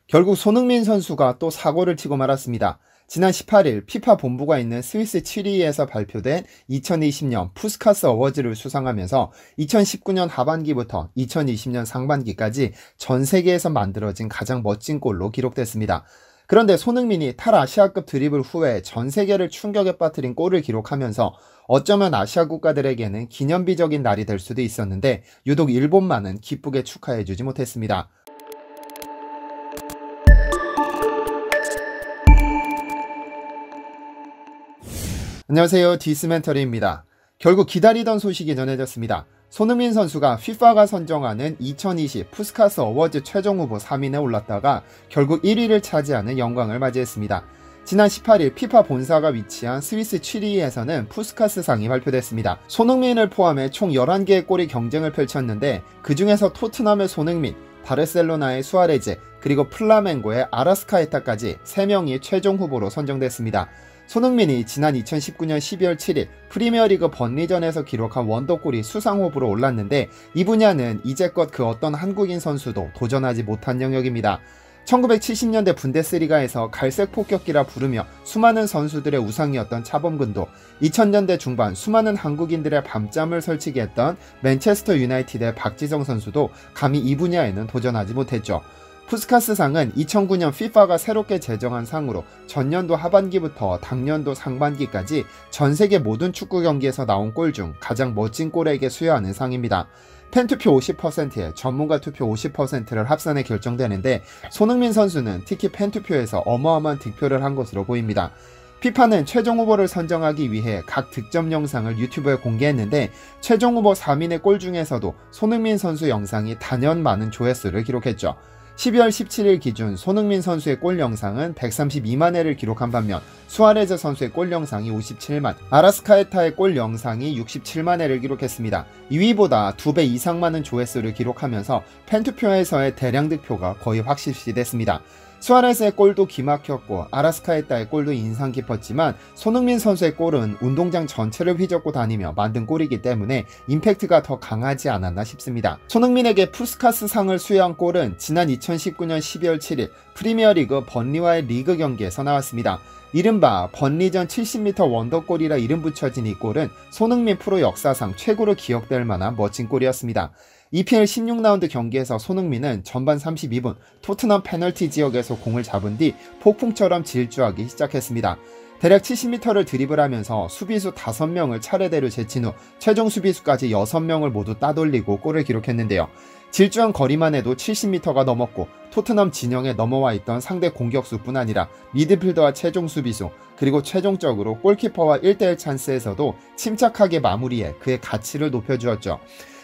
결국 손흥민 선수가 또 사고를 치고 말았습니다. 지난 18일 피파 본부가 있는 스위스 취리히에서 발표된 2020년 푸스카스 어워즈를 수상하면서 2019년 하반기부터 2020년 상반기까지 전 세계에서 만들어진 가장 멋진 골로 기록됐습니다. 그런데 손흥민이 탈아시아급 드리블 후에 전 세계를 충격에 빠뜨린 골을 기록하면서 어쩌면 아시아 국가들에게는 기념비적인 날이 될 수도 있었는데 유독 일본만은 기쁘게 축하해주지 못했습니다. 안녕하세요, 디스멘터리입니다. 결국 기다리던 소식이 전해졌습니다. 손흥민 선수가 FIFA가 선정하는 2020 푸스카스 어워즈 최종 후보 3인에 올랐다가 결국 1위를 차지하는 영광을 맞이했습니다. 지난 18일 피파 본사가 위치한 스위스 취리히에서는 푸스카스상이 발표됐습니다. 손흥민을 포함해 총 11개의 골이 경쟁을 펼쳤는데 그 중에서 토트넘의 손흥민, 바르셀로나의 수아레즈, 그리고 플라멩고의 아라스카에타까지 3명이 최종 후보로 선정됐습니다. 손흥민이 지난 2019년 12월 7일 프리미어리그 번리전에서 기록한 원더골이 수상후보로 올랐는데 이 분야는 이제껏 그 어떤 한국인 선수도 도전하지 못한 영역입니다. 1970년대 분데스리가에서 갈색 폭격기라 부르며 수많은 선수들의 우상이었던 차범근도 2000년대 중반 수많은 한국인들의 밤잠을 설치게 했던 맨체스터 유나이티드의 박지성 선수도 감히 이 분야에는 도전하지 못했죠. 푸스카스상은 2009년 FIFA가 새롭게 제정한 상으로 전년도 하반기부터 당년도 상반기까지 전세계 모든 축구 경기에서 나온 골 중 가장 멋진 골에게 수여하는 상입니다. 팬투표 50%에 전문가 투표 50%를 합산해 결정되는데 손흥민 선수는 특히 팬투표에서 어마어마한 득표를 한 것으로 보입니다. 피파는 최종 후보를 선정하기 위해 각 득점 영상을 유튜브에 공개했는데 최종 후보 3인의 골 중에서도 손흥민 선수 영상이 단연 많은 조회수를 기록했죠. 12월 17일 기준 손흥민 선수의 골 영상은 132만 회를 기록한 반면 수아레즈 선수의 골 영상이 57만, 아라스카에타의 골 영상이 67만 회를 기록했습니다. 2위보다 2배 이상 많은 조회수를 기록하면서 팬투표에서의 대량 득표가 거의 확실시됐습니다. 수아레즈의 골도 기막혔고 아라스카에타의 골도 인상 깊었지만 손흥민 선수의 골은 운동장 전체를 휘젓고 다니며 만든 골이기 때문에 임팩트가 더 강하지 않았나 싶습니다. 손흥민에게 푸스카스 상을 수여한 골은 지난 2019년 12월 7일 프리미어리그 번리와의 리그 경기에서 나왔습니다. 이른바 번리전 70m 원더골이라 이름 붙여진 이 골은 손흥민 프로 역사상 최고로 기억될 만한 멋진 골이었습니다. EPL 16라운드 경기에서 손흥민은 전반 32분 토트넘 페널티 지역에서 공을 잡은 뒤 폭풍처럼 질주하기 시작했습니다. 대략 70m를 드리블하면서 수비수 5명을 차례대로 제친 후 최종 수비수까지 6명을 모두 따돌리고 골을 기록했는데요. 질주한 거리만 해도 70m가 넘었고 토트넘 진영에 넘어와 있던 상대 공격수뿐 아니라 미드필더와 최종 수비수 그리고 최종적으로 골키퍼와 1대1 찬스에서도 침착하게 마무리해 그의 가치를 높여주었죠.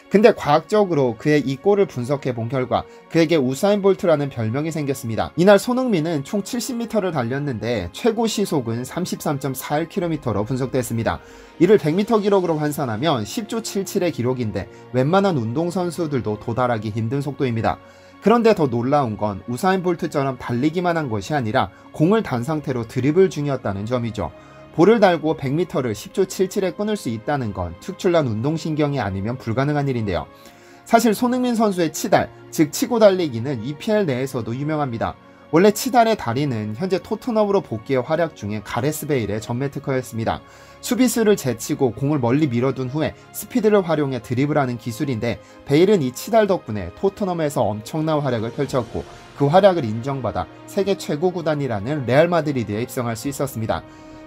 근데 과학적으로 그의 이 골을 분석해 본 결과 그에게 우사인 볼트라는 별명이 생겼습니다. 이날 손흥민은 총 70m를 달렸는데 최고 시속은 33.41km로 분석됐습니다. 이를 100m 기록으로 환산하면 10조 77의 기록인데 웬만한 운동선수들도 도달하기 힘든 속도입니다. 그런데 더 놀라운 건 우사인 볼트처럼 달리기만 한 것이 아니라 공을 단 상태로 드리블 중이었다는 점이죠. 볼을 달고 100m를 10조 77에 끊을 수 있다는 건 특출난 운동신경이 아니면 불가능한 일인데요. 사실 손흥민 선수의 치달, 즉 치고 달리기는 EPL 내에서도 유명합니다. 원래 치달의 다리는 현재 토트넘으로 복귀해 활약 중인 가레스 베일의 전매 특허였습니다. 수비수를 제치고 공을 멀리 밀어둔 후에 스피드를 활용해 드리블하는 기술인데 베일은 이 치달 덕분에 토트넘에서 엄청난 활약을 펼쳤고 그 활약을 인정받아 세계 최고 구단이라는 레알 마드리드에 입성할 수 있었습니다.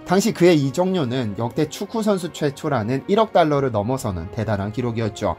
당시 그의 이적료는 역대 축구선수 최초라는 1억 달러를 넘어서는 대단한 기록이었죠.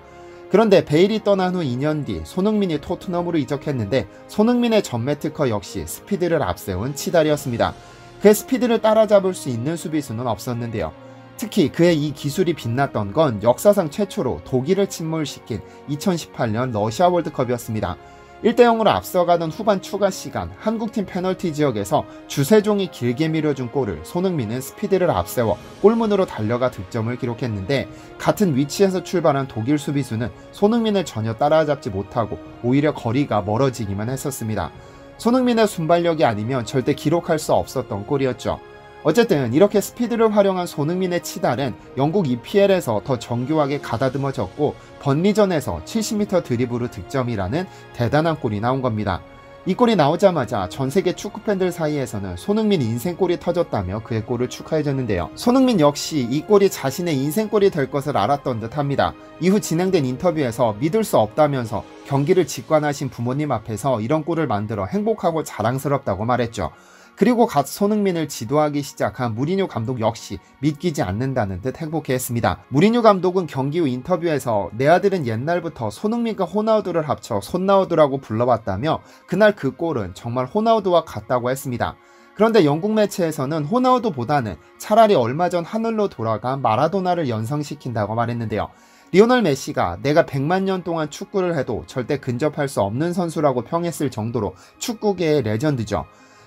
그런데 베일이 떠난 후 2년 뒤 손흥민이 토트넘으로 이적했는데 손흥민의 전매 특허 역시 스피드를 앞세운 치달이었습니다. 그의 스피드를 따라잡을 수 있는 수비수는 없었는데요. 특히 그의 이 기술이 빛났던 건 역사상 최초로 독일을 침몰시킨 2018년 러시아 월드컵이었습니다. 1대0으로 앞서가던 후반 추가 시간 한국팀 페널티 지역에서 주세종이 길게 밀어준 골을 손흥민은 스피드를 앞세워 골문으로 달려가 득점을 기록했는데 같은 위치에서 출발한 독일 수비수는 손흥민을 전혀 따라잡지 못하고 오히려 거리가 멀어지기만 했었습니다. 손흥민의 순발력이 아니면 절대 기록할 수 없었던 골이었죠. 어쨌든 이렇게 스피드를 활용한 손흥민의 치달은 영국 EPL에서 더 정교하게 가다듬어졌고 번리전에서 70m 드리블로 득점이라는 대단한 골이 나온 겁니다. 이 골이 나오자마자 전세계 축구팬들 사이에서는 손흥민 인생골이 터졌다며 그의 골을 축하해줬는데요. 손흥민 역시 이 골이 자신의 인생골이 될 것을 알았던 듯 합니다. 이후 진행된 인터뷰에서 믿을 수 없다면서 경기를 직관하신 부모님 앞에서 이런 골을 만들어 행복하고 자랑스럽다고 말했죠. 그리고 갓 손흥민을 지도하기 시작한 무리뉴 감독 역시 믿기지 않는다는 듯 행복해했습니다. 무리뉴 감독은 경기 후 인터뷰에서 내 아들은 옛날부터 손흥민과 호나우두를 합쳐 손나우두라고 불러왔다며 그날 그 골은 정말 호나우두와 같다고 했습니다. 그런데 영국 매체에서는 호나우두보다는 차라리 얼마 전 하늘로 돌아간 마라도나를 연상시킨다고 말했는데요. 리오넬 메시가 내가 100만 년 동안 축구를 해도 절대 근접할 수 없는 선수라고 평했을 정도로 축구계의 레전드죠.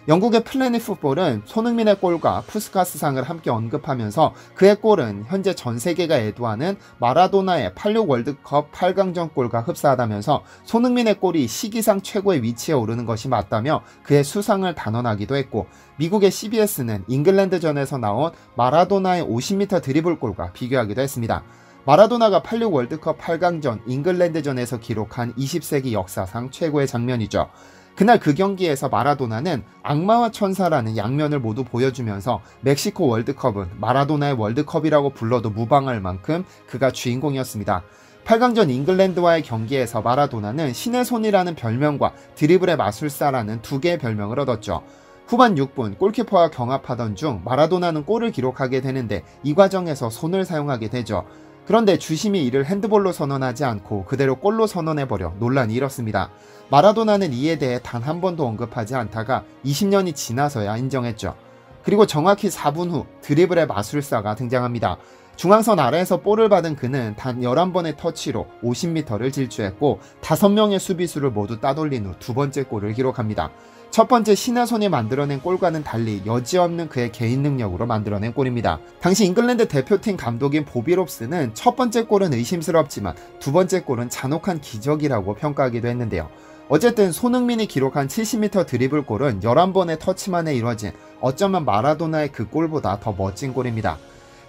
영국의 플래닛 풋볼은 손흥민의 골과 푸스카스상을 함께 언급하면서 그의 골은 현재 전 세계가 애도하는 마라도나의 86 월드컵 8강전 골과 흡사하다면서 손흥민의 골이 시기상 최고의 위치에 오르는 것이 맞다며 그의 수상을 단언하기도 했고, 미국의 CBS는 잉글랜드전에서 나온 마라도나의 50m 드리블 골과 비교하기도 했습니다. 마라도나가 86 월드컵 8강전 잉글랜드전에서 기록한 20세기 역사상 최고의 장면이죠. 그날 그 경기에서 마라도나는 악마와 천사라는 양면을 모두 보여주면서 멕시코 월드컵은 마라도나의 월드컵이라고 불러도 무방할 만큼 그가 주인공이었습니다. 8강전 잉글랜드와의 경기에서 마라도나는 신의 손이라는 별명과 드리블의 마술사라는 두 개의 별명을 얻었죠. 후반 6분 골키퍼와 경합하던 중 마라도나는 골을 기록하게 되는데 이 과정에서 손을 사용하게 되죠. 그런데 주심이 이를 핸드볼로 선언하지 않고 그대로 골로 선언해버려 논란이 일었습니다. 마라도나는 이에 대해 단 한 번도 언급하지 않다가 20년이 지나서야 인정했죠. 그리고 정확히 4분 후 드리블의 마술사가 등장합니다. 중앙선 아래에서 볼을 받은 그는 단 11번의 터치로 50m를 질주했고 5명의 수비수를 모두 따돌린 후 두 번째 골을 기록합니다. 첫 번째 신의 손이 만들어낸 골과는 달리 여지없는 그의 개인 능력으로 만들어낸 골입니다. 당시 잉글랜드 대표팀 감독인 보비 롭스는 첫 번째 골은 의심스럽지만 두 번째 골은 잔혹한 기적이라고 평가하기도 했는데요. 어쨌든 손흥민이 기록한 70m 드리블 골은 11번의 터치만에 이뤄진 어쩌면 마라도나의 그 골보다 더 멋진 골입니다.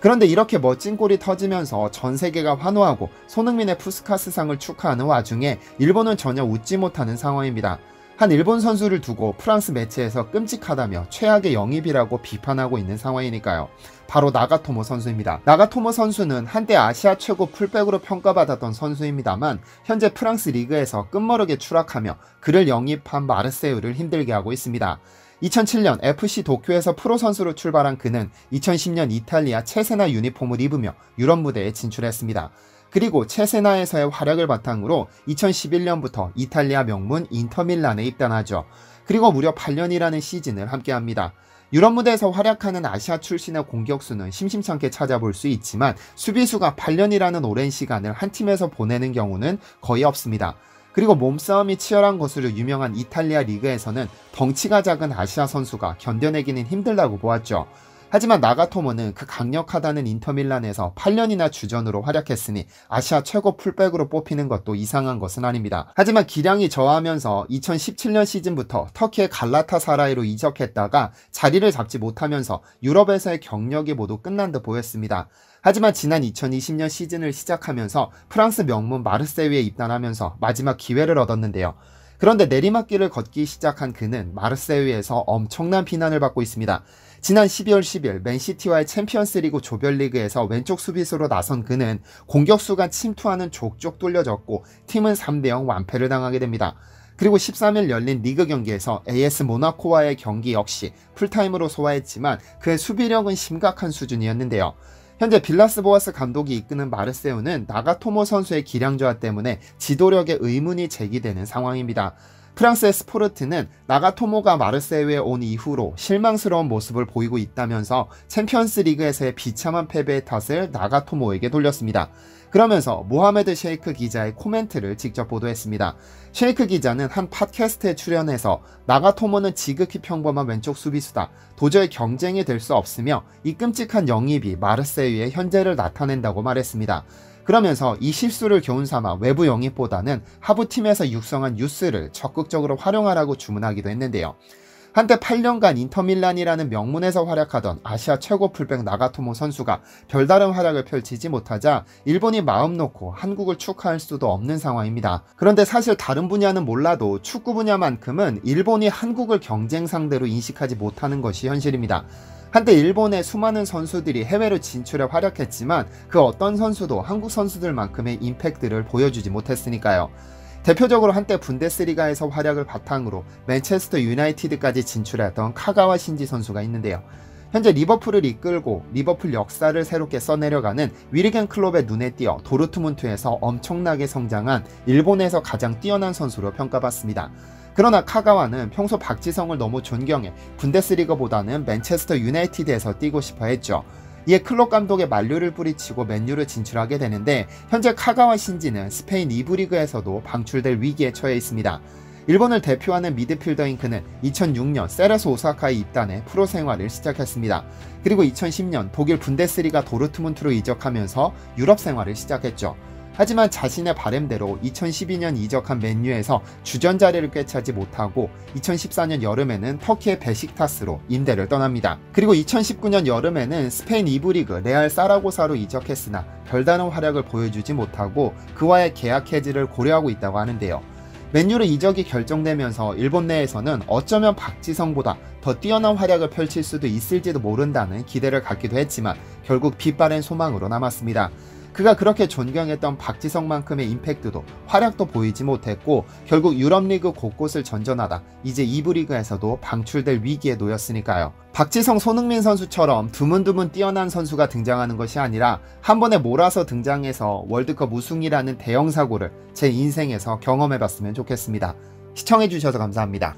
그런데 이렇게 멋진 골이 터지면서 전 세계가 환호하고 손흥민의 푸스카스상을 축하하는 와중에 일본은 전혀 웃지 못하는 상황입니다. 한 일본 선수를 두고 프랑스 매체에서 끔찍하다며 최악의 영입이라고 비판하고 있는 상황이니까요. 바로 나가토모 선수입니다. 나가토모 선수는 한때 아시아 최고 풀백으로 평가받았던 선수입니다만 현재 프랑스 리그에서 끝머르게 추락하며 그를 영입한 마르세유를 힘들게 하고 있습니다. 2007년 FC 도쿄에서 프로 선수로 출발한 그는 2010년 이탈리아 체세나 유니폼을 입으며 유럽 무대에 진출했습니다. 그리고 체세나에서의 활약을 바탕으로 2011년부터 이탈리아 명문 인터밀란에 입단하죠. 그리고 무려 8년이라는 시즌을 함께합니다. 유럽 무대에서 활약하는 아시아 출신의 공격수는 심심찮게 찾아볼 수 있지만 수비수가 8년이라는 오랜 시간을 한 팀에서 보내는 경우는 거의 없습니다. 그리고 몸싸움이 치열한 것으로 유명한 이탈리아 리그에서는 덩치가 작은 아시아 선수가 견뎌내기는 힘들다고 보았죠. 하지만 나가토모는 그 강력하다는 인터밀란에서 8년이나 주전으로 활약했으니 아시아 최고 풀백으로 뽑히는 것도 이상한 것은 아닙니다. 하지만 기량이 저하하면서 2017년 시즌부터 터키의 갈라타사라이로 이적했다가 자리를 잡지 못하면서 유럽에서의 경력이 모두 끝난 듯 보였습니다. 하지만 지난 2020년 시즌을 시작하면서 프랑스 명문 마르세유에 입단하면서 마지막 기회를 얻었는데요. 그런데 내리막길을 걷기 시작한 그는 마르세유에서 엄청난 비난을 받고 있습니다. 지난 12월 10일 맨시티와의 챔피언스리그 조별리그에서 왼쪽 수비수로 나선 그는 공격수가 침투하는 족족 뚫려졌고 팀은 3대0 완패를 당하게 됩니다. 그리고 13일 열린 리그 경기에서 AS 모나코와의 경기 역시 풀타임으로 소화했지만 그의 수비력은 심각한 수준이었는데요. 현재 빌라스보아스 감독이 이끄는 마르세유는 나가토모 선수의 기량 저하 때문에 지도력에 의문이 제기되는 상황입니다. 프랑스의 스포르트는 나가토모가 마르세유에 온 이후로 실망스러운 모습을 보이고 있다면서 챔피언스 리그에서의 비참한 패배의 탓을 나가토모에게 돌렸습니다. 그러면서 모하메드 셰이크 기자의 코멘트를 직접 보도했습니다. 셰이크 기자는 한 팟캐스트에 출연해서 나가토모는 지극히 평범한 왼쪽 수비수다. 도저히 경쟁이 될 수 없으며 이 끔찍한 영입이 마르세유의 현재를 나타낸다고 말했습니다. 그러면서 이 실수를 교훈 삼아 외부 영입보다는 하부팀에서 육성한 유스를 적극적으로 활용하라고 주문하기도 했는데요. 한때 8년간 인터밀란이라는 명문에서 활약하던 아시아 최고 풀백 나가토모 선수가 별다른 활약을 펼치지 못하자 일본이 마음 놓고 한국을 축하할 수도 없는 상황입니다. 그런데 사실 다른 분야는 몰라도 축구 분야만큼은 일본이 한국을 경쟁 상대로 인식하지 못하는 것이 현실입니다. 한때 일본의 수많은 선수들이 해외로 진출해 활약했지만 그 어떤 선수도 한국 선수들만큼의 임팩트를 보여주지 못했으니까요. 대표적으로 한때 분데스리가에서 활약을 바탕으로 맨체스터 유나이티드까지 진출했던 카가와 신지 선수가 있는데요. 현재 리버풀을 이끌고 리버풀 역사를 새롭게 써내려가는 위르겐 클롭의 눈에 띄어 도르트문트에서 엄청나게 성장한 일본에서 가장 뛰어난 선수로 평가받습니다. 그러나 카가와는 평소 박지성을 너무 존경해 분데스리가보다는 맨체스터 유나이티드에서 뛰고 싶어 했죠. 이에 클롭 감독의 만류를 뿌리치고 맨유를 진출하게 되는데 현재 카가와 신지는 스페인 2부 리그에서도 방출될 위기에 처해 있습니다. 일본을 대표하는 미드필더인 그는 2006년 세레스 오사카에 입단해 프로 생활을 시작했습니다. 그리고 2010년 독일 분데스리가 도르트문트로 이적하면서 유럽 생활을 시작했죠. 하지만 자신의 바램대로 2012년 이적한 맨유에서 주전 자리를 꿰차지 못하고 2014년 여름에는 터키의 베식타스로 임대를 떠납니다. 그리고 2019년 여름에는 스페인 2부 리그 레알 사라고사로 이적했으나 별다른 활약을 보여주지 못하고 그와의 계약 해지를 고려하고 있다고 하는데요. 맨유로 이적이 결정되면서 일본 내에서는 어쩌면 박지성보다 더 뛰어난 활약을 펼칠 수도 있을지도 모른다는 기대를 갖기도 했지만 결국 빛바랜 소망으로 남았습니다. 그가 그렇게 존경했던 박지성만큼의 임팩트도 활약도 보이지 못했고 결국 유럽리그 곳곳을 전전하다 이제 2부 리그에서도 방출될 위기에 놓였으니까요. 박지성, 손흥민 선수처럼 드문드문 뛰어난 선수가 등장하는 것이 아니라 한 번에 몰아서 등장해서 월드컵 우승이라는 대형 사고를 제 인생에서 경험해봤으면 좋겠습니다. 시청해주셔서 감사합니다.